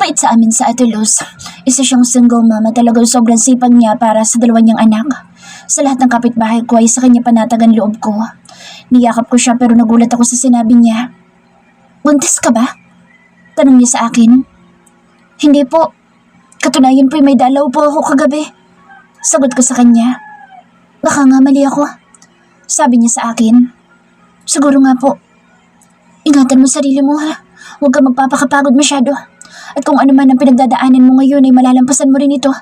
Kahit sa amin sa Ate Luz, isa siyang single mama, talagang sobrang sipag niya para sa dalawa niyang anak. Sa lahat ng kapitbahay ko ay sa kanya panatagan loob ko. Niyakap ko siya pero nagulat ako sa sinabi niya. Buntis ka ba? Tanong niya sa akin. Hindi po. Katunayan po'y may dalaw po ako kagabi. Sagot ko sa kanya. Baka nga mali ako. Sabi niya sa akin. Siguro nga po. Ingatan mo sarili mo ha. Huwag ka magpapakapagod masyado. At kung ano man ang pinagdadaanan mo ngayon ay malalampasan mo rin ito.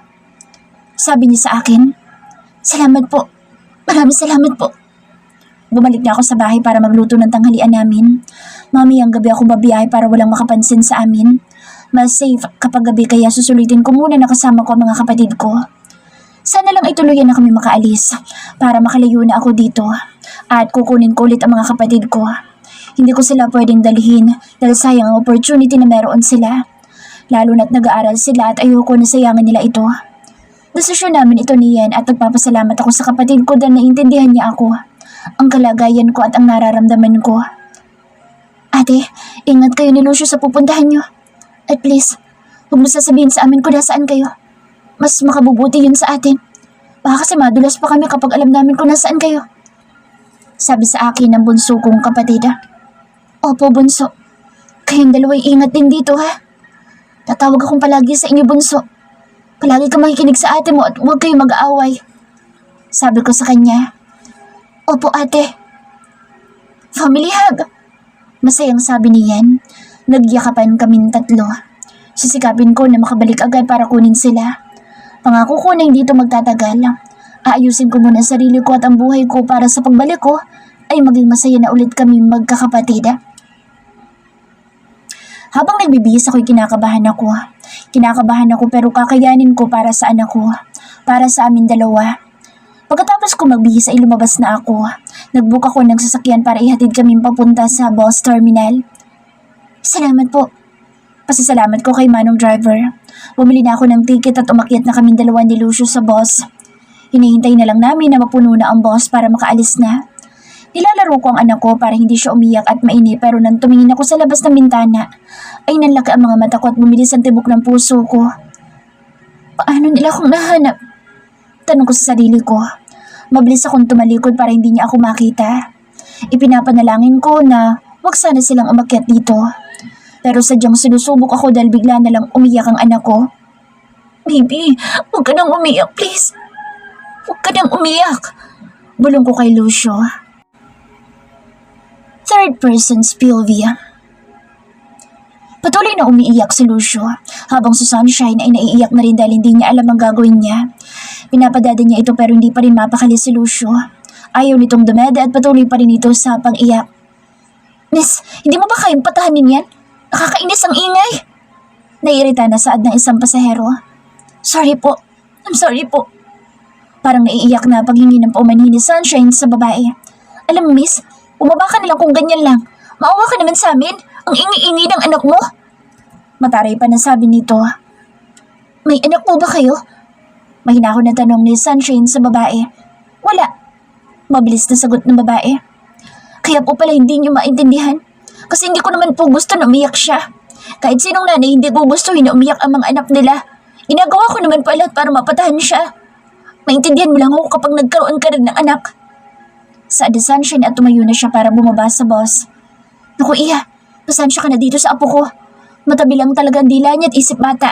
Sabi niya sa akin. Salamat po. Maraming salamat po. Bumalik na ako sa bahay para magluto ng tanghalian namin. Mamayang gabi ako babiyahe para walang makapansin sa amin. Mas safe kapag gabi kaya susulitin ko muna na kasama ko ang mga kapatid ko. Sana lang ay tuluyan na kami makaalis para makalayo na ako dito. At kukunin ko ulit ang mga kapatid ko. Hindi ko sila pwedeng dalhin dahil sayang ang opportunity na meron sila. Lalo na't nag-aaral sila at ayoko na sayangan nila ito. Desisyon namin ito ni Yen at nagpapasalamat ako sa kapatid ko dahil naiintindihan niya ako, ang kalagayan ko at ang nararamdaman ko. Ate, ingat kayo ni Lucio sa pupuntahan niyo. At please, huwag mo sasabihin sa amin kung nasaan kayo. Mas makabubuti yun sa atin. Baka kasi madulas pa kami kapag alam namin kung nasaan kayo. Sabi sa akin ng bunso kong kapatid. Opo, bunso. Kayong dalawa'y ingat din dito ha. Tatawag akong palagi sa inyo, bunso. Palagi ka makikinig sa ate mo at huwag kayong mag-aaway. Sabi ko sa kanya. Opo, ate. Family hug. Masayang sabi niyan. Nagyakapan kaming tatlo. Sisikapin ko na makabalik agad para kunin sila. Pangako ko na hindi ito magtatagal. Aayusin ko muna sarili ko at ang buhay ko para sa pagbalik ko ay maging masaya na ulit kami magkakapatid. Habang nagbibihis ako'y kinakabahan ako. Kinakabahan ako pero kakayanin ko para sa anak ko. Para sa amin dalawa. Pagkatapos ko magbihis ay lumabas na ako. Nagbook ako ng sasakyan para ihatid kaming papunta sa bus terminal. Salamat po. Pasasalamat ko kay Manong driver. Bumili na ako ng ticket at umakyat na kaming dalawa ni Lucio sa bus. Hinihintay na lang namin na mapuno na ang bus para makaalis na. Nilalaro ko ang anak ko para hindi siya umiyak at mainip pero nang tumingin ako sa labas ng bintana ay nanlaki ang mga mata ko at bumilis ang tibok ng puso ko. Paano nila akong nahanap? Tanong ko sa sarili ko. Mabilis akong tumalikod para hindi niya ako makita. Ipinapanalangin ko na wag sana silang umakyat dito. Pero sadyang sinusubok ako dahil bigla na lang umiyak ang anak ko. Baby, huwag ka nang umiyak please. Huwag ka nang umiyak. Bulong ko kay Lucio. Third person's POV. Patuloy na umiiyak si Lucio habang si Sunshine ay naiiyak na rin dahil hindi niya alam ang gagawin niya. Pinapadada niya ito pero hindi pa rin mapakali si Lucio. Ayaw nitong dumeda at patuloy pa rin ito sa pang-iyak. Miss, hindi mo ba kayang patahanin yan? Nakakainis ang ingay. Naiirita na saad ng isang pasahero. Sorry po. I'm sorry po. Parang naiiyak na paghingi ng paumanhin ni Sunshine sa babae. Alam mo miss, bumaba ka na lang kung ganyan lang. Maawa ka naman sa amin. Ang ingi-ingi ng anak mo. Mataray pa na sabi nito. May anak po ba kayo? Mahinahon na tanong ni Sunshine sa babae. Wala. Mabilis na sagot ng babae. Kaya po pala hindi niyo maintindihan. Kasi hindi ko naman po gusto na umiyak siya. Kahit sinong nanay hindi ko gusto na umiyak ang mga anak nila. Ginagawa ko naman po lahat para mapatahan siya. Maintindihan mo lang ako kapag nagkaroon ka rin ng anak. Saad ni Sunshine at tumayo na siya para bumaba sa bus. Naku Iha, pasensya ka na dito sa apo ko. Matabi lang talaga ang dila niya at isip bata.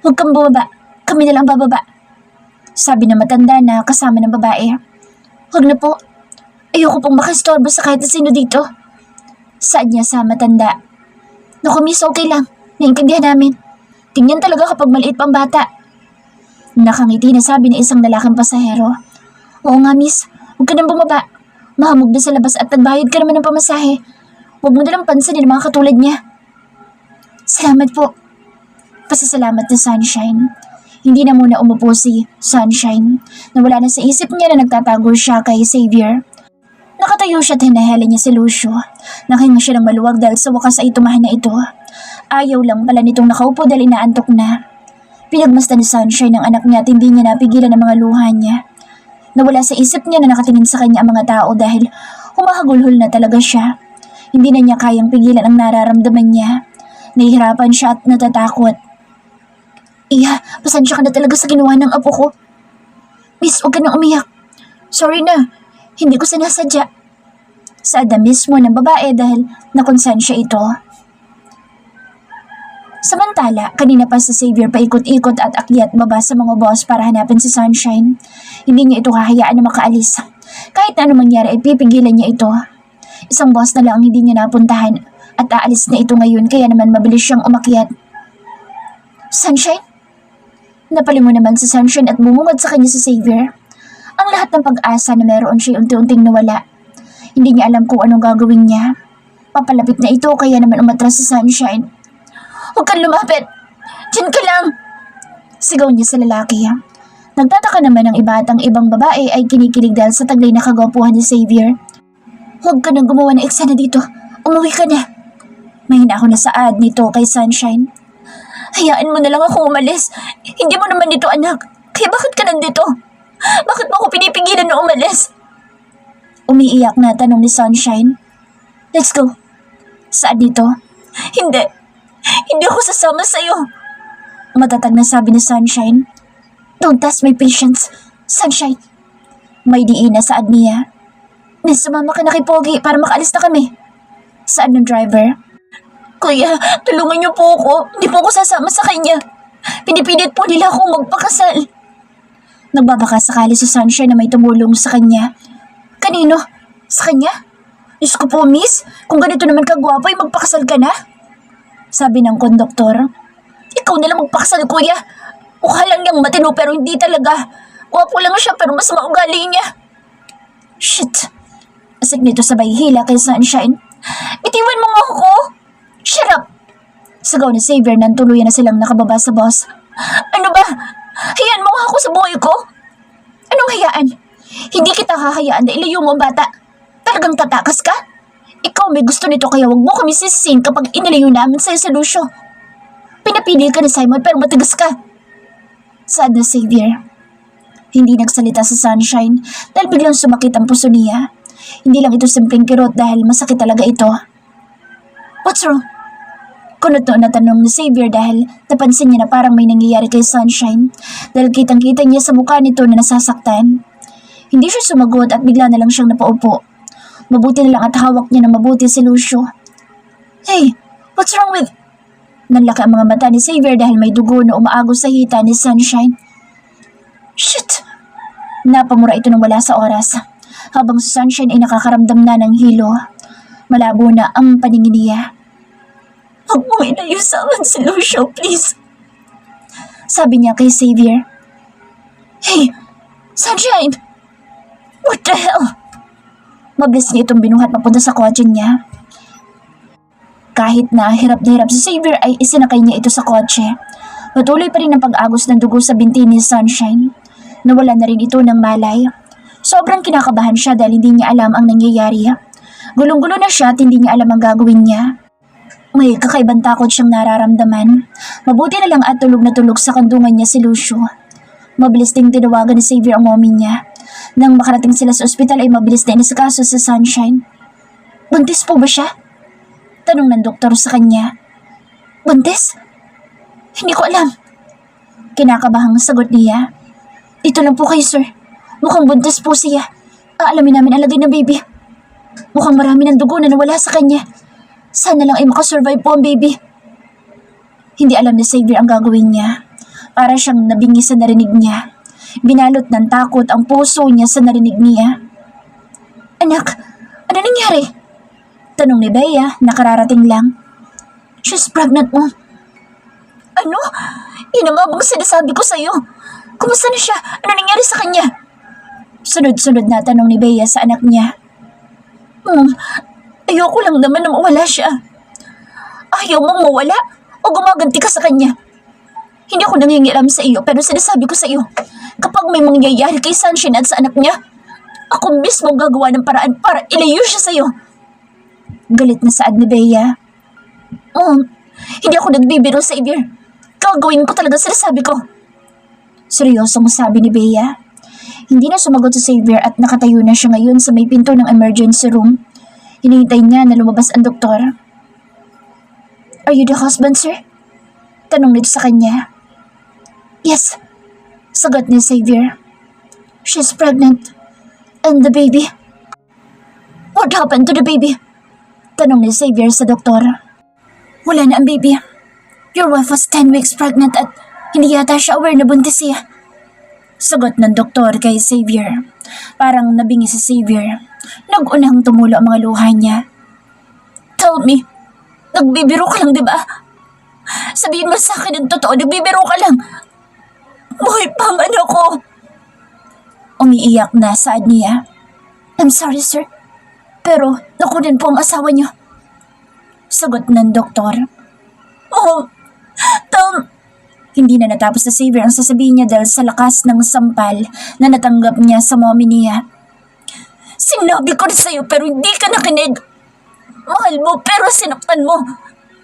Huwag kang bumaba, kami na lang bababa. Sabi na matanda na kasama ng babae. Huwag na po, ayoko pong makastorbo sa kahit na sino dito. Saad niya sa matanda. Naku miss, okay lang, naiintindihan namin. Tingnan talaga kapag maliit pang bata. Nakangiti na sabi ng isang lalaking pasahero. Oo nga miss, huwag ka nang bumaba. Mahamog na sa labas at nagbayad ka naman ng pamasahe. Huwag mo nalang pansinin ang mga katulad niya. Salamat po. Pasasalamat na Sunshine. Hindi na muna umupo si Sunshine. Nawala na sa isip niya na nagtatago siya kay Xavier. Nakatayo siya at hinahela niya si Lucio. Nakahinga siya ng maluwag dahil sa wakas ay tumahan na ito. Ayaw lang pala nitong nakaupo dahil inaantok na. Pinagmasdan ni Sunshine ang anak niya at hindi niya napigilan ang mga luha niya. Nawala sa isip niya na nakatingin sa kanya ang mga tao dahil humahagulhol na talaga siya. Hindi na niya kayang pigilan ang nararamdaman niya. Nahihirapan siya at natatakot. Iya, pasensya ka na talaga sa ginawa ng apo ko. Miss, huwag ka nang umiyak. Sorry na, hindi ko sinasadya. Saad na mismo ng babae dahil nakonsensya ito. Samantala, kanina pa si Xavier paikot-ikot at akyat baba sa mga boss para hanapin si Sunshine. Hindi niya ito hahayaan na makaalis. Kahit na ano mangyari ay pipigilan niya ito. Isang boss na lang ang hindi niya napuntahan at aalis na ito ngayon kaya naman mabilis siyang umakyat. Sunshine? Napali mo naman si Sunshine at bumungad sa kanya si Xavier. Ang lahat ng pag-asa na meron siya unti-unting nawala. Hindi niya alam kung anong gagawin niya. Papalapit na ito kaya naman umatras si Sunshine. Huwag kang lumapit! Diyan ka lang! Sigaw niya sa lalaki. Nagtataka naman ang iba at ang ibang babae ay kinikilig dahil sa taglay na kagwapuhan ni Xavier. Huwag ka nang gumawa ng eksena dito. Umuwi ka na. Mahina ako na saad nito kay Sunshine. Hayaan mo na lang ako umalis. Hindi mo naman dito anak. Kaya bakit ka nandito? Bakit mo ako pinipigilan na umalis? Umiiyak na tanong ni Sunshine. Let's go. Saad dito? Hindi. Hindi ako sasama sa'yo. Matatag na sabi ni Sunshine. Don't test my patience, Sunshine. May diin na saad niya. Miss, sumama ka na kay Pogi para makaalis na kami. Saad ng driver. Kuya, tulungan niyo po ako. Hindi po ako sasama sa kanya. Pinipilit po nila akong magpakasal. Nagbabaka sakali si Sunshine na may tumulong sa kanya. Kanino? Sa kanya? Diyos ko po, miss. Kung ganito naman kagwapo ay magpakasal ka na. Sabi ng konduktor. Ikaw na lang magpakasal, kuya. Mukha lang niyang matino pero hindi talaga. Gwapo lang siya pero mas maugali niya. Shit. Asik nito sabay hila kay Sunshine. Bitiwan mo nga ako. Shut up! Sigaw ni Xavier nang tuluyan na silang nakababa sa boss. Ano ba? Hayaan mo nga ako sa buhay ko? Anong hayaan? Hindi kita hahayaan na ilayo mo ang bata. Talagang tatakas ka? Ikaw may gusto nito kaya wag mo kami sisisin kapag inilayo namin sa'yo sa Lucio. Pinapili ka ni Simon pero matigas ka. Saad na Xavier. Hindi nagsalita sa Sunshine dahil biglang sumakit ang puso niya. Hindi lang ito simpleng kirot dahil masakit talaga ito. What's wrong? Kunot na tanong ni Xavier dahil napansin niya na parang may nangyayari kay Sunshine dahil kitang-kita niya sa mukha nito na nasasaktan. Hindi siya sumagot at bigla na lang siyang napaupo. Mabuti na lang at hawak niya ng mabuti si Lucio. Hey, what's wrong with... Nanlaki ang mga mata ni Xavier dahil may dugo na umaagos sa hita ni Sunshine. Shit! Napamura ito nang wala sa oras. Habang si Sunshine ay nakakaramdam na ng hilo. Malabo na ang paningin niya. Huwag mong inayo sa akin si Lucio, please. Sabi niya kay Xavier. Hey, Sunshine! What the hell? Mabilis niya itong binuhat papunta sa kotse niya. Kahit na hirap si Xavier ay isinakay niya ito sa kotse. Patuloy pa rin ang pag-agos ng dugo sa binti ni Sunshine. Nawala na rin ito ng malay. Sobrang kinakabahan siya dahil hindi niya alam ang nangyayari. Gulong-gulo na siya at hindi niya alam ang gagawin niya. May kakaibang takot siyang nararamdaman. Mabuti na lang at tulog na tulog sa kandungan niya si Lucio. Mabilis ding tinawagan ni Xavier ang mommy niya. Nang makarating sila sa ospital ay mabilis na inisikaso sa Sunshine. Buntis po ba siya? Tanong ng doktor sa kanya. Buntis? Hindi ko alam. Kinakabahang sagot niya. Dito lang po kayo, sir. Mukhang buntis po siya. Aalamin namin ang lagay ng baby. Mukhang marami ng dugo na nawala sa kanya. Sana lang ay makasurvive po ang baby. Hindi alam ni Xavier ang gagawin niya. Para siyang nabingi sa narinig niya. Binalot ng takot ang puso niya sa narinig niya. Anak, ano nangyari? Tanong ni Bea na kararating lang. She's pregnant, Mom. Ano? Yun ang nga bang sinasabi ko sa'yo? Kumusta na siya? Ano nangyari sa kanya? Sunod-sunod na tanong ni Bea sa anak niya. Ayoko lang naman na mawala siya. Ayaw mong mawala o gumaganti ka sa kanya? Hindi ako nangingialam sa iyo pero sinasabi ko sa iyo, kapag may mangyayari kay Sunshine at sa anak niya, ako mismo gagawa ng paraan para ilayo siya sa iyo. Galit na saad ni Bea. Hindi ako nagbibiro sa Xavier. Gagawin ko talaga sinasabi ko. Seryosong sabi ni Bea. Hindi na sumagot si Xavier at nakatayo na siya ngayon sa may pinto ng emergency room. Hinihintay niya na lumabas ang doktor. Are you the husband, sir? Tanong nito sa kanya. Yes, sagot ni Xavier. She's pregnant. And the baby? What happened to the baby? Tanong ni Xavier sa doktor. Wala na ang baby. Your wife was 10 weeks pregnant at hindi yata siya aware na buntis siya. Sagot ng doktor kay Xavier. Parang nabingi si Xavier. Nag-unang tumulo ang mga luha niya. Tell me, nagbibiro ka lang, di ba? Sabihin mo sa akin ang totoo, nagbibiro ka lang. Buhay pa ang anak ko. Umiiyak na saad niya. I'm sorry, sir. Pero nakunin po ang asawa niyo. Sagot ng doktor. Oh, Tom. Hindi na natapos na Xavier ang sasabihin niya dahil sa lakas ng sampal na natanggap niya sa mommy niya. Sinabi ko na sa'yo pero hindi ka nakinig. Mahal mo pero sinaktan mo.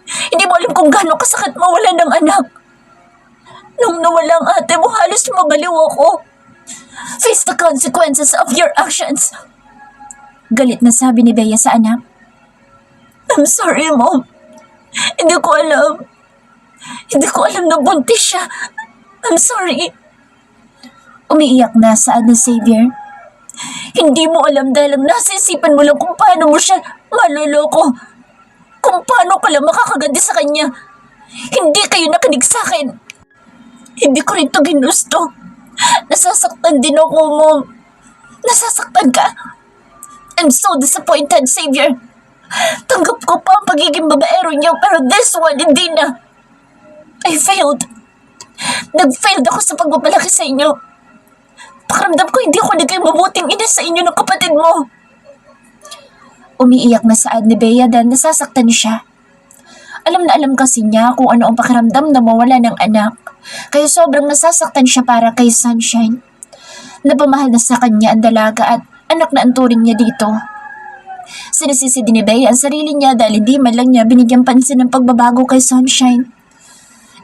Hindi mo alam kung gaano kasakit mawala ng anak. Nung nawala ang ate mo, halos mabaliw ako. Face the consequences of your actions. Galit na sabi ni Bea sa anak. I'm sorry, Mom. Hindi ko alam. Hindi ko alam na buntis siya. I'm sorry. Umiiyak na saad ni Xavier. Hindi mo alam dahil nasisipan mo lang kung paano mo siya maluloko. Kung paano ka lang makakaganti sa kanya. Hindi kayo nakinig sa akin. Hindi ko rin ito ginusto. Nasasaktan din ako, Mom. Nasasaktan ka. I'm so disappointed, Xavier. Tanggap ko pa ang pagiging babaero niyo pero this one, hindi na. I failed. Nag-failed ako sa pagpapalaki sa inyo. Pakiramdam ko hindi ako naging mabuting ina sa inyo ng kapatid mo. Umiiyak na saad ni Bea dahil nasasaktan siya. Alam na alam kasi niya kung ano ang pakiramdam na mawala ng anak. Kaya sobrang nasasaktan siya para kay Sunshine. Napamahal na sa kanya ang dalaga at anak na ang turing niya dito. Sinisisi din ni Bea ang sarili niya dahil hindi man lang niya binigyan pansin ng pagbabago kay Sunshine.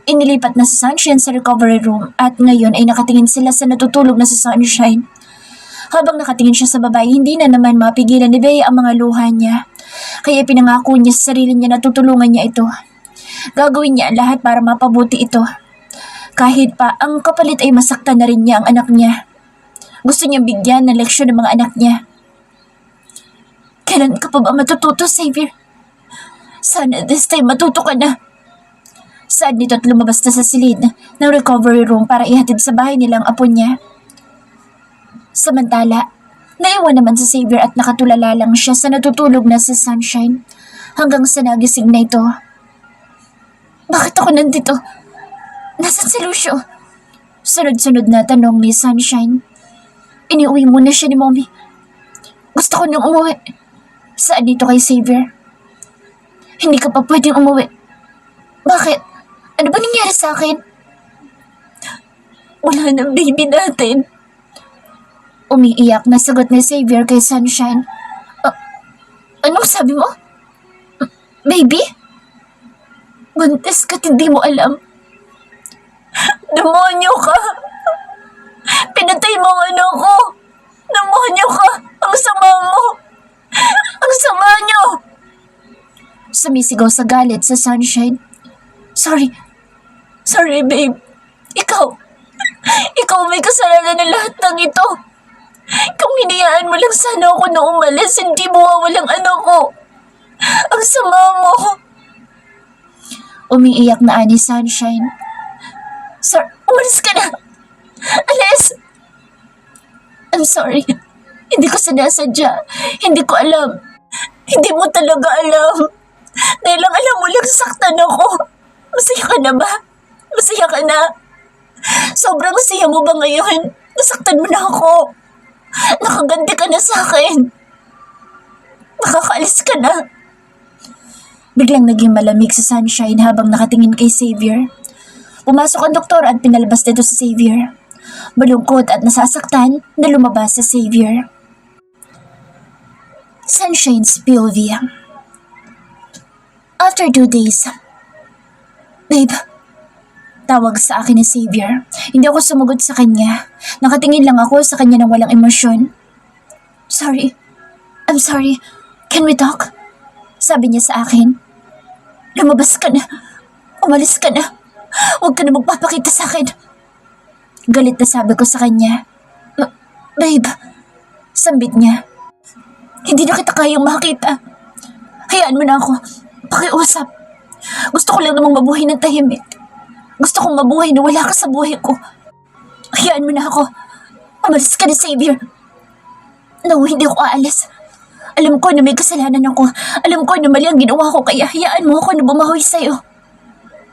Inilipat na si Sunshine sa recovery room at ngayon ay nakatingin sila sa natutulog na si Sunshine. Habang nakatingin siya sa babae, hindi na naman mapigilan ni Bea ang mga luha niya. Kaya pinangako niya sa sarili niya na tutulungan niya ito. Gagawin niya ang lahat para mapabuti ito. Kahit pa ang kapalit ay masaktan na rin niya ang anak niya. Gusto niyang bigyan ng leksyon ng mga anak niya. Kailan ka pa ba matututo, Xavier? Sana this time matuto ka na. Saad nito at lumabas na sa silid ng recovery room para ihatid sa bahay nilang apo niya. Samantala, naiwan naman si Xavier at nakatulala lang siya sa natutulog na si Sunshine hanggang sa nagising na ito. Bakit ako nandito? Nasaan si Lucio? Sunod-sunod na tanong ni Sunshine. Iniuwi muna siya ni Mommy. Gusto ko nang umuwi. Saan dito kay Xavier? Hindi ka pa pwedeng umuwi. Bakit? Ano ba nangyari sa akin? Wala nang baby natin. Umiiyak na sagot ni Xavier kay Sunshine. Anong sabi mo? Baby? Buntis ka't hindi mo alam. Demonyo ka! Pinatay mo ang anak ko! Demonyo ka! Ang sama mo! Ang sama niyo! Sumisigaw sa galit sa Sunshine. Sorry, babe. Ikaw may kasalanan ng lahat ng ito. Kung hinayaan mo lang sana ako na umalis, hindi mo wawalang anak ko. Ang sama mo. Umiiyak na ani Sunshine. Sir, umalis ka na. Alis. I'm sorry. Hindi ko sinasadya. Hindi ko alam. Hindi mo talaga alam. Dahil lang alam mo lang saktan ako. Masaya ka na ba? Masaya ka na? Sobrang saya mo ba ngayon? Nasaktan mo na ako. Nakaganti ka na sa akin. Nakakaalis ka na. Biglang naging malamig si Sunshine habang nakatingin kay Xavier. Pumasok ang doktor at pinalabas nito si Xavier. Malungkot at nasasaktan na lumabas si Xavier. Sunshine's POV. After 2 days, babe, tawag sa akin ni Xavier. Hindi ako sumagot sa kanya. Nakatingin lang ako sa kanya ng walang emosyon. Sorry. I'm sorry. Can we talk? Sabi niya sa akin. Lumabas ka na. Umalis ka na. Huwag ka na magpapakita sa akin. Galit na sabi ko sa kanya. Babe, sambit niya. Hindi na kita kayang makita. Hayaan mo na ako. Pakiusap. Gusto ko lang namang mabuhay ng tahimik. Gusto kong mabuhay na wala ka sa buhay ko. Hayaan mo na ako. Umalis ka na, Xavier. No, hindi ako aalis. Alam ko na may kasalanan ako. Alam ko na mali ang ginawa ko, kaya hayaan mo ako na bumawi sa'yo.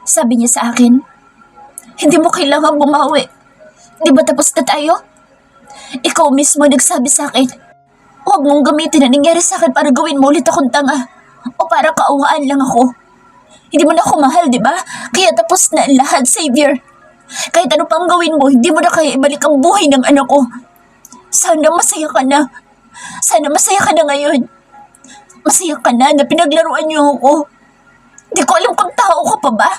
Sabi niya sa akin, hindi mo kailangan bumawi. Di ba tapos na tayo? Ikaw mismo nagsabi sa akin, huwag mong gamitin na nangyari sa akin para gawin mo ulit akong tanga. O para kaawaan lang ako. Hindi mo na ako mahal, di ba? Kaya tapos na ang lahat, Xavier. Kahit ano pang gawin mo, hindi mo na kaya ibalik ang buhay ng anak ko. Sana masaya ka na. Sana masaya ka na ngayon. Masaya ka na pinaglaruan niyo ako. Hindi ko alam kung tao ka pa ba.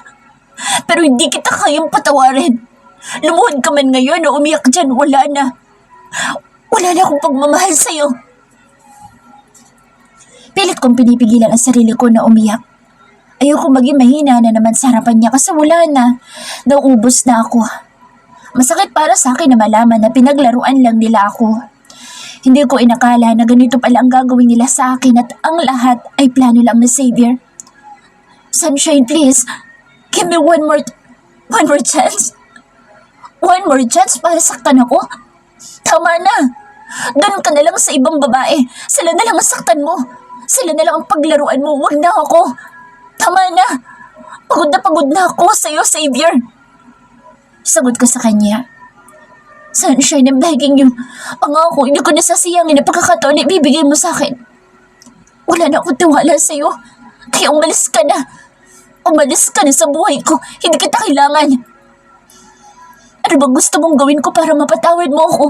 Pero hindi kita kayang patawarin. Lumuhod ka man ngayon o umiyak dyan, wala na. Wala na akong pagmamahal sa'yo. Pilit kong pinipigilan ang sarili ko na umiyak. Ayoko maging mahina na naman sa harapan niya kasi wala na. Nauubos na ako. Masakit para sa akin na malaman na pinaglaruan lang nila ako. Hindi ko inakala na ganito pala ang gagawin nila sa akin at ang lahat ay plano lang ni Xavier. Sunshine, please. Give me one more chance. One more chance para saktan ako. Tama na. Doon ka na lang sa ibang babae. Sila na lang ang saktan mo. Sila na lang ang paglaruan mo. Huwag na ako. Tama na. Pagod na ako sa'yo, Xavier. Sagot ko sa kanya. Sunshine, I'm begging you. Pangako, hindi ko nasasayangin na pagkakataon na ibibigay mo sa akin. Wala na akong tiwala sa'yo. Kaya umalis ka na. Umalis ka na sa buhay ko. Hindi kita kailangan. Ano ba gusto mong gawin ko para mapatawad mo ako?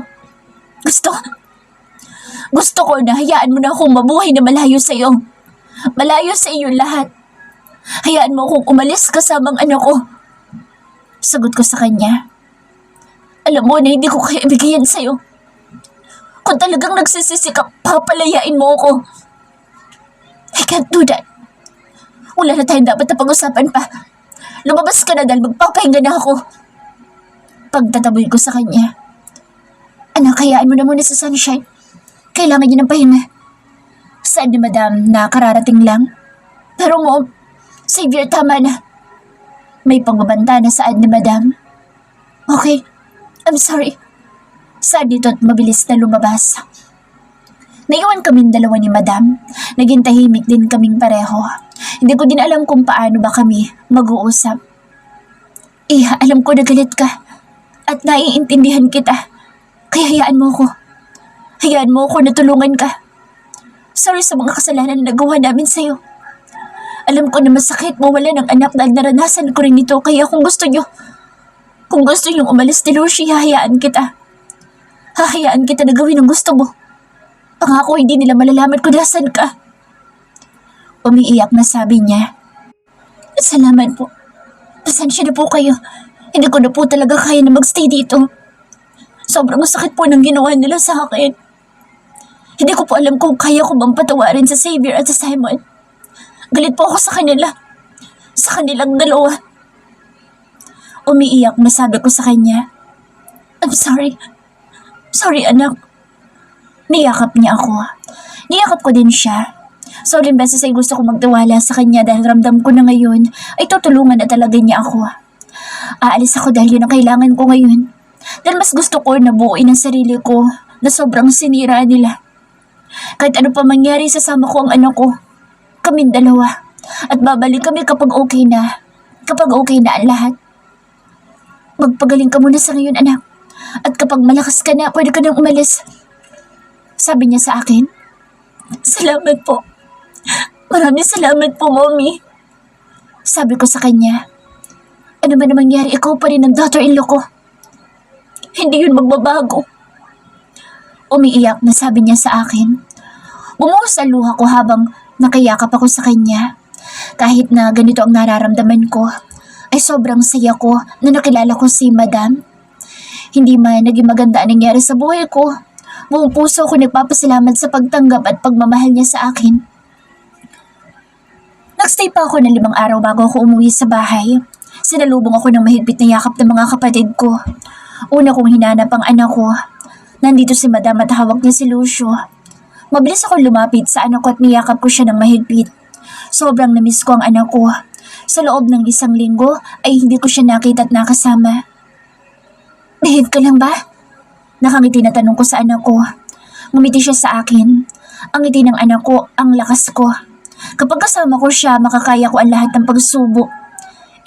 Gusto ko na hayaan mo na akong mabuhay na malayo sa'yo. Malayo sa iyo lahat. Hayaan mo akong umalis kasama ang anak ko. Sagot ko sa kanya. Alam mo na hindi ko kaya ibigay sa'yo. Kung talagang nagsisisi ka, papalayain mo ako. I can't do that. Wala na tayong dapat na pag-usapan pa. Lumabas ka na dahil magpapahinga na ako. Pagtataboy ko sa kanya. Anak, hayaan mo na muna sa Sunshine. Kailangan niya ng pahinga. Saan ni Madam na kararating lang? Pero Mom, Xavier, tama na. May pagbabanta na saan ni Madam. Okay, I'm sorry. Saan dito at mabilis na lumabas. Naiwan kaming dalawa ni Madam. Naging tahimik din kaming pareho. Hindi ko din alam kung paano ba kami mag-uusap. Alam ko na galit ka. At naiintindihan kita. Kaya hayaan mo ko. Hayaan mo ko na tulungan ka. Sorry sa mga kasalanan na nagawa namin sa'yo. Alam ko na masakit mawala ng anak dahil naranasan ko rin ito. Kaya kung gusto nyo umalis ni Lucy, hahayaan kita. Hahayaan kita na gawin ang gusto mo. Pangako hindi nila malalaman kung nasan ka. Umiiyak na sabi niya. Salamat po. Pasensya na po kayo. Hindi ko na po talaga kaya na magstay dito. Sobrang sakit po ng ginawa nila sa akin. Hindi ko po alam kung kaya ko bang patawarin sa Xavier at sa Simon. Galit po ako sa kanila. Sa kanilang dalawa. Umiiyak na sabi ko sa kanya. I'm sorry. Sorry, anak. Niyakap niya ako. Niyakap ko din siya. So, rin beses ay gusto ko magtiwala sa kanya dahil ramdam ko na ngayon ay tutulungan na talaga niya ako. Aalis ako dahil yun ang kailangan ko ngayon. Dahil mas gusto ko na buuin ang sarili ko na sobrang sinira nila. Kahit ano pa mangyari, sasama ko ang anak ko. Kaming dalawa. At babalik kami kapag okay na. Kapag okay na ang lahat. Magpagaling ka muna sa ngayon, anak. At kapag malakas ka na, pwede ka nang umalis. Sabi niya sa akin. Salamat po. Maraming salamat po, Mommy. Sabi ko sa kanya. Ano man na mangyari, ikaw pa rin ang daughter-in-law ko. Hindi yun magbabago. Umiiyak na sabi niya sa akin. Bumuhos ang luha ko habang nakayakap ako sa kanya. Kahit na ganito ang nararamdaman ko, ay sobrang saya ko na nakilala ko si Madam. Hindi man naging maganda ang nangyari sa buhay ko, buong puso ko nagpapasalamat sa pagtanggap at pagmamahal niya sa akin. Nagstay pa ako ng 5 araw bago ako umuwi sa bahay. Sinalubong ako ng mahigpit na yakap ng mga kapatid ko. Una kong hinanap ang anak ko. Nandito si Madam at hawak niya si Lucio. Mabilis ako lumapit sa anak ko at niyakap ko siya ng mahigpit. Sobrang namiss ko ang anak ko. Sa loob ng 1 linggo ay hindi ko siya nakita at nakasama. Behave ka lang ba? Nakangiti na tanong ko sa anak ko. Ngumiti siya sa akin. Ang ngiti ng anak ko, ang lakas ko. Kapag kasama ko siya, makakaya ko ang lahat ng pagsubok.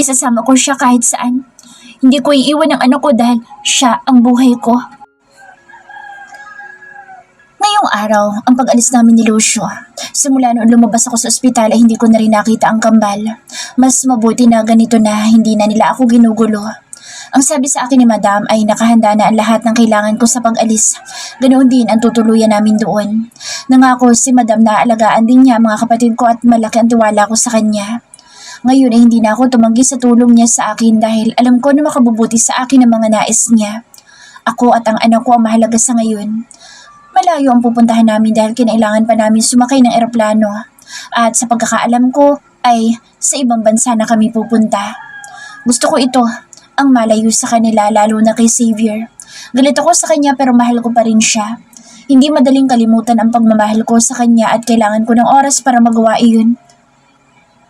Isasama ko siya kahit saan. Hindi ko iiwan ang anak ko dahil siya ang buhay ko. Ngayong araw, ang pag-alis namin ni Lucio. Simula noon lumabas ako sa ospital ay hindi ko na rin nakita ang kambal. Mas mabuti na ganito na hindi na nila ako ginugulo. Ang sabi sa akin ni Madam ay nakahanda na ang lahat ng kailangan ko sa pag-alis. Ganoon din ang tutuluyan namin doon. Nangako si Madam na alagaan din niya mga kapatid ko at malaki ang tiwala ko sa kanya. Ngayon ay hindi na ako tumanggi sa tulong niya sa akin dahil alam ko na makabubuti sa akin ang mga nais niya. Ako at ang anak ko ang mahalaga sa ngayon. Malayo ang pupuntahan namin dahil kinailangan pa namin sumakay ng eroplano. At sa pagkakaalam ko ay sa ibang bansa na kami pupunta. Gusto ko ito, ang malayo sa kanila lalo na kay Xavier. Galit ako sa kanya pero mahal ko pa rin siya. Hindi madaling kalimutan ang pagmamahal ko sa kanya at kailangan ko ng oras para magawa iyon.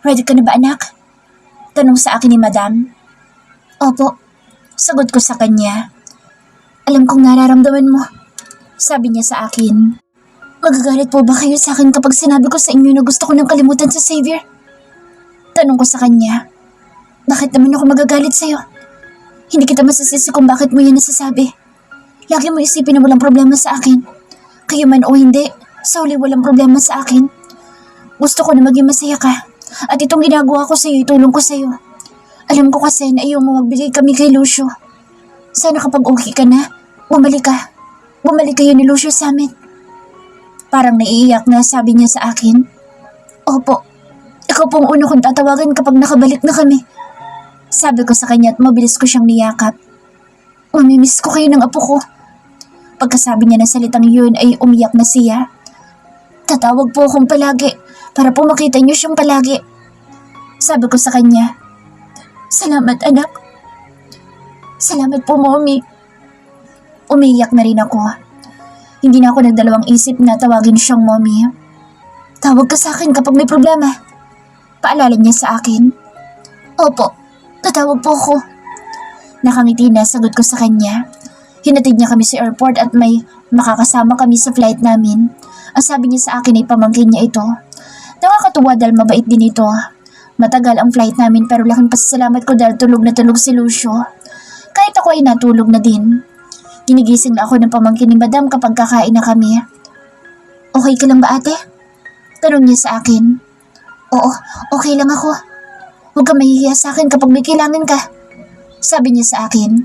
Ready ka na ba anak? Tanong sa akin ni Madam. Opo, sagot ko sa kanya. Alam kong nararamdaman mo. Sabi niya sa akin. Magagalit po ba kayo sa akin kapag sinabi ko sa inyo na gusto ko nang kalimutan sa Xavier? Tanong ko sa kanya. Bakit naman ako magagalit sa'yo? Hindi kita masasisi kung bakit mo yan nasasabi. Lagi mo isipin na walang problema sa akin. Kayo man o hindi, sa huli walang problema sa akin. Gusto ko na maging masaya ka. At itong ginagawa ko sa'yo, itulong ko sa'yo. Alam ko kasi na ayaw mo magbigay kami kay Lucio. Sana kapag okay ka na, bumalik ka. Bumalik kayo ni Lucio sa amin. Parang naiiyak na sabi niya sa akin. Opo, ikaw pong una kong tatawagan kapag nakabalik na kami. Sabi ko sa kanya at mabilis ko siyang niyakap. Mamimiss ko kayo ng apo ko. Pagkasabi niya ng salitang yun ay umiyak na siya. Tatawag po akong palagi para po makita niyo siyang palagi. Sabi ko sa kanya. Salamat anak. Salamat po mommy. Umiyak na rin ako. Hindi na ako nagdalawang isip na tawagin siyang mommy. Tawag ka sa akin kapag may problema. Paalala niya sa akin. Opo. Tatawag po ako. Nakangiti na sagot ko sa kanya. Hinatid niya kami sa airport at may makakasama kami sa flight namin. Ang sabi niya sa akin ay pamangkin niya ito. Nakakatuwa dahil mabait din ito. Matagal ang flight namin pero laking pasasalamat ko dahil tulog na tulog si Lucio. Kahit ako ay natulog na din. Ginigising na ako ng pamangkin ni Madam kapag kakain na kami. Okay ka lang ba ate? Tanong niya sa akin. Oo, okay lang ako. Huwag ka mahihiya sa akin kapag may kailangan ka. Sabi niya sa akin.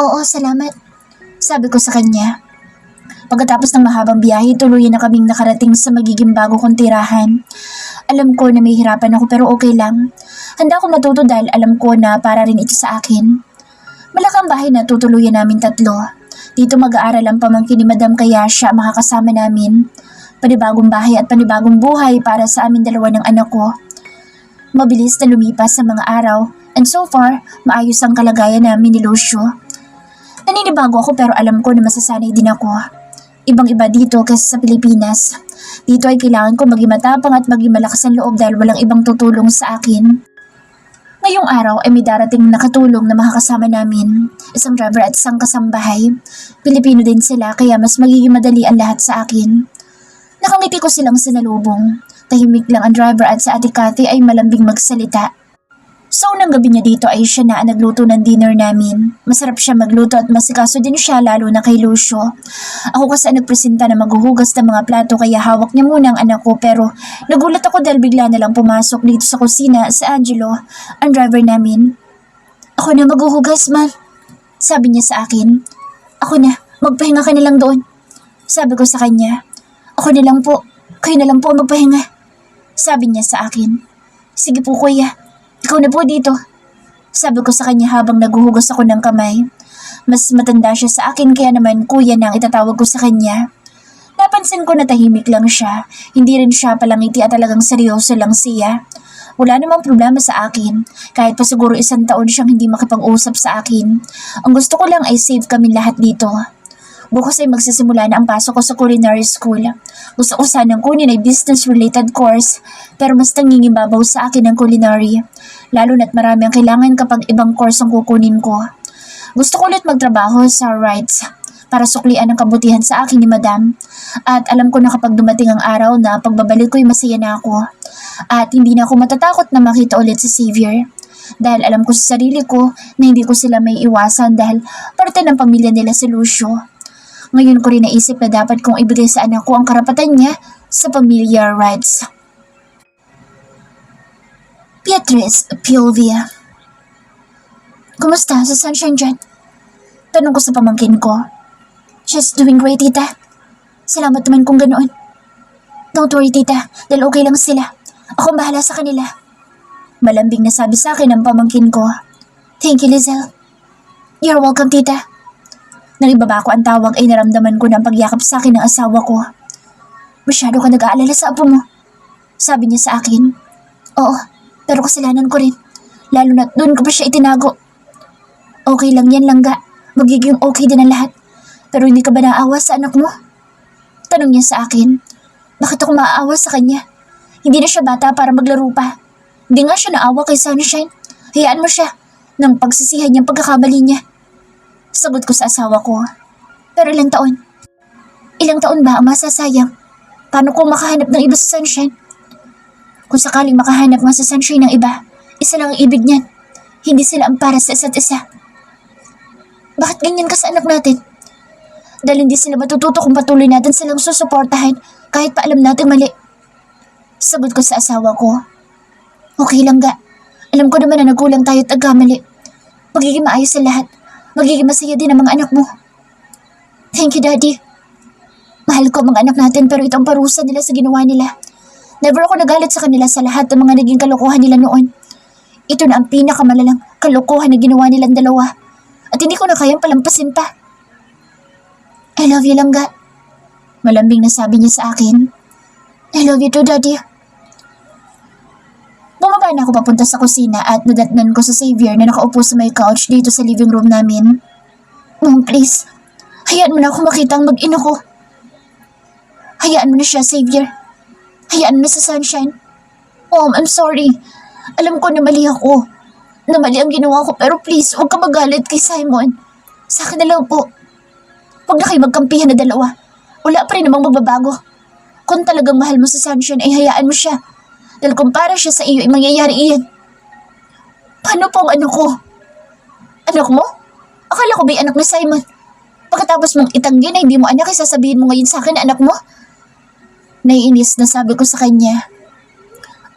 Oo, salamat. Sabi ko sa kanya. Pagkatapos ng mahabang biyahe, tuluyan na kaming nakarating sa magiging bago kong tirahan. Alam ko na may hirapan ako pero okay lang. Handa akong matuto dahil alam ko na para rin ito sa akin. Malakang bahay na tutuluyan namin 3. Dito mag-aaral ang pamangkin ni Madam kaya siya makakasama namin. Panibagong bahay at panibagong buhay para sa amin dalawa ng anak ko. Mabilis na lumipas sa mga araw and so far, maayos ang kalagayan namin ni Lucio. Naninibago ako pero alam ko na masasanay din ako. Ibang-iba dito kaysa sa Pilipinas. Dito ay kailangan ko maging matapang at maging malakas ang loob dahil walang ibang tutulong sa akin. Ngayong araw ay may darating na katulong na makakasama namin. Isang driver at isang kasambahay. Pilipino din sila kaya mas magiging madali ang lahat sa akin. Nakangiti ko silang sinalubong. Tahimik lang ang driver at sa Ate Cathy ay malambing magsalita. Sa unang gabi niya dito ay siya na ang nagluto ng dinner namin. Masarap siya magluto at masikaso din siya lalo na kay Lucio. Ako kasi ang nagpresenta na maghuhugas ng mga plato kaya hawak niya muna ang anak ko pero nagulat ako dahil bigla na lang pumasok dito sa kusina si Angelo, ang driver namin. Ako na maghuhugas, ma. Sabi niya sa akin. Ako na, magpahinga ka na lang doon. Sabi ko sa kanya. Ako na lang po, kayo na lang po magpahinga. Sabi niya sa akin. Sige po kuya, ikaw na po dito. Sabi ko sa kanya habang naguhugas ako ng kamay. Mas matanda siya sa akin kaya naman kuya na ang itatawag ko sa kanya. Napansin ko na tahimik lang siya. Hindi rin siya palangiti at talagang seryoso lang siya. Wala namang problema sa akin, kahit pa siguro 1 taon siyang hindi makipag-usap sa akin. Ang gusto ko lang ay safe kami lahat dito. Bukas ay magsisimula na ang pasok ko sa culinary school. Gusto ko sanang kunin ay business-related course, pero mas nangingibabaw sa akin ang culinary. Lalo na't marami ang kailangan kapag ibang course ang kukunin ko. Gusto ko ulit magtrabaho sa rights para suklian ang kabutihan sa akin ni Madam. At alam ko na kapag dumating ang araw na pagbabalik ko'y masaya na ako. At hindi na ako matatakot na makita ulit si Xavier. Dahil alam ko sa sarili ko na hindi ko sila may iwasan dahil parte ng pamilya nila si Lucio. Ngayon ko rin naisip na dapat kong ibigay sa anak ko ang karapatan niya sa familiar rights. Beatrice Pulvia. Kumusta sa Sunshine dyan? Tanong ko sa pamangkin ko. She's doing great, tita. Salamat naman kung ganoon. Don't worry, tita, dahil okay lang sila. Ako bahala sa kanila. Malambing na sabi sa akin ang pamangkin ko. Thank you, Lizelle. You're welcome, tita. Nang ibaba ko ang tawag ay naramdaman ko ng pagyakap sa akin ng asawa ko. Masyado ka nag-aalala sa apo mo. Sabi niya sa akin. Oo, pero kasalanan ko rin. Lalo na doon ko pa siya itinago. Okay lang yan, Langga. Magiging okay din ang lahat. Pero hindi ka ba naawa sa anak mo? Tanong niya sa akin. Bakit ako maaawa sa kanya? Hindi na siya bata para maglaro pa. Hindi nga siya naawa kay Sunshine. Hayaan mo siya nang pagsisihan niyang pagkakamali niya. Sagot ko sa asawa ko. Pero ilang taon? Ilang taon ba ang masasayang? Paano kung makahanap ng iba sa Sunshine? Kung sakaling makahanap nga sa Sunshine ng iba, isa lang ang ibig niyan. Hindi sila ang para sa isa't isa. Bakit ganyan ka sa anak natin? Dahil hindi sila matututo kung patuloy natin silang susuportahan kahit pa alam natin mali. Sagot ko sa asawa ko. Okay lang ga. Alam ko naman na nagulang tayo at nagkamali. Magiging maayos sa lahat. Magiging masaya din ang mga anak mo. Thank you, Daddy. Mahal ko ang mga anak natin pero ito ang parusa nila sa ginawa nila. Never ako nagalit sa kanila sa lahat ng mga naging kalokohan nila noon. Ito na ang pinakamalalang kalokohan na ginawa nilang dalawa. At hindi ko na kayang palampasin pa. I love you, Langga. Malambing na sabi niya sa akin. I love you too, Daddy. Bumaba na ako papunta sa kusina at nadatnan ko sa Xavier na nakaupo sa may couch dito sa living room namin. Mom, please. Hayaan mo na ako makita ang mag-ina ko. Hayaan mo na siya, Xavier. Hayaan mo na sa Sunshine. Mom, I'm sorry. Alam ko na mali ako. Na mali ang ginawa ko pero please, huwag ka magalit kay Simon. Sa akin na lang po. Huwag na kayo magkampihan na dalawa. Wala pa rin namang magbabago. Kung talagang mahal mo sa Sunshine ay hayaan mo siya. Dahil kung para siya sa iyo ay mangyayari iyan. Paano po ang anak ko? Anak mo? Akala ko ba'y anak na Simon? Pagkatapos mong itanggi na hindi mo anak ay sasabihin mo ngayon sa akin na anak mo? Naiinis na sabi ko sa kanya.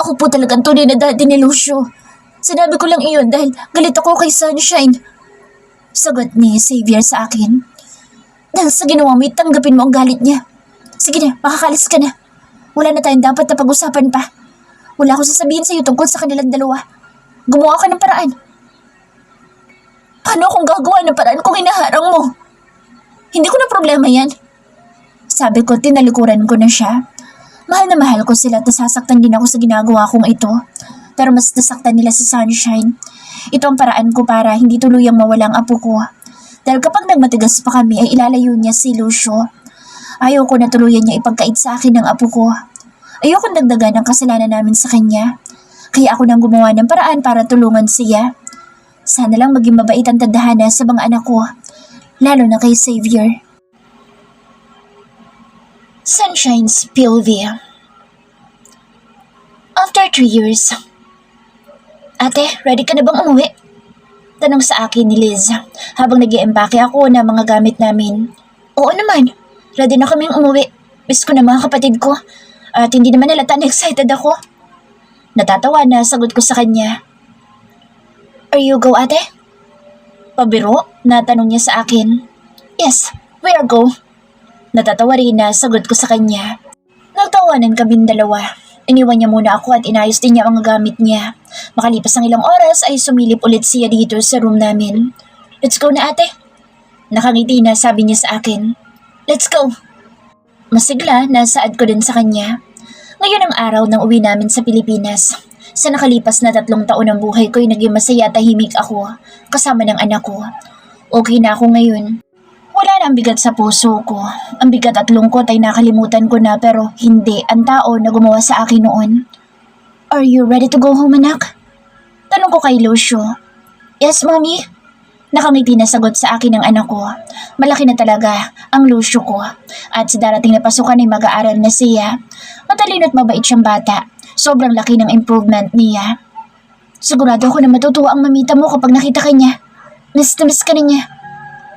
Ako po talagang tunay na daddy ni Lucio. Sinabi ko lang iyon dahil galit ako kay Sunshine. Sagot ni Xavier sa akin. Dahil sa ginawa mo, tanggapin mo ang galit niya. Sige na, makakalis ka na. Wala na tayong dapat na pag-usapan pa. Wala akong sasabihin sa iyo tungkol sa kanilang dalawa. Gumawa ka ng paraan. Paano akong gagawa ng paraan kung hinaharang mo? Hindi ko na problema yan. Sabi ko, tinalikuran ko na siya. Mahal na mahal ko sila at nasasaktan din ako sa ginagawa kong ito. Pero mas nasaktan nila si Sunshine. Ito ang paraan ko para hindi tuluyang mawala ang apo ko. Dahil kapag nagmatigas pa kami ay ilalayo niya si Lucio. Ayaw ko na tuluyan niya ipagkait sa akin ng apo ko. Ayoko dagdagan ang kasalanan namin sa kanya. Kaya ako nang gumawa ng paraan para tulungan siya. Sana lang maging mabait ang tadhana sa mga anak ko. Lalo na kay Xavier. Sunshine's Pulvia. After 3 years. Ate, ready ka na bang umuwi? Tanong sa akin ni Liz habang nag-i-empake ako ng mga gamit namin. Oo naman, ready na kaming umuwi. Miss ko na mga kapatid ko at hindi naman nalata na excited ako. Natatawa na sagot ko sa kanya. Are you go, ate? Pabiro na tanong niya sa akin. Yes, we are go. Natatawa rin na sagot ko sa kanya. Nagtawanan kaming dalawa. Iniwan niya muna ako at inayos din niya ang mga gamit niya. Makalipas ang ilang oras ay sumilip ulit siya dito sa room namin. Let's go na ate. Nakangiti na sabi niya sa akin. Let's go. Masigla na saad ko din sa kanya. Ngayon ang araw ng uwi namin sa Pilipinas. Sa nakalipas na 3 taon ng buhay ko'y naging masaya at tahimik ako kasama ng anak ko. Okay na ako ngayon. Wala na ang bigat sa puso ko. Ang bigat at lungkot ay nakalimutan ko na pero hindi ang tao na gumawa sa akin noon. Are you ready to go home, anak? Tanong ko kay Lucio. Yes, mommy. Nakangiti na sagot sa akin ng anak ko. Malaki na talaga ang Lucio ko. At sa darating na pasukan ay mag-aaral na siya. Matalino at mabait siyang bata. Sobrang laki ng improvement niya. Sigurado ako na matutuwa ang mamita mo kapag nakita ka niya. Miss na miss ka na niya.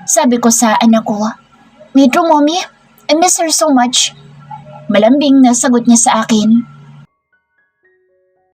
Sabi ko sa anak ko. Me too, mommy. I miss her so much. Malambing na sagot niya sa akin.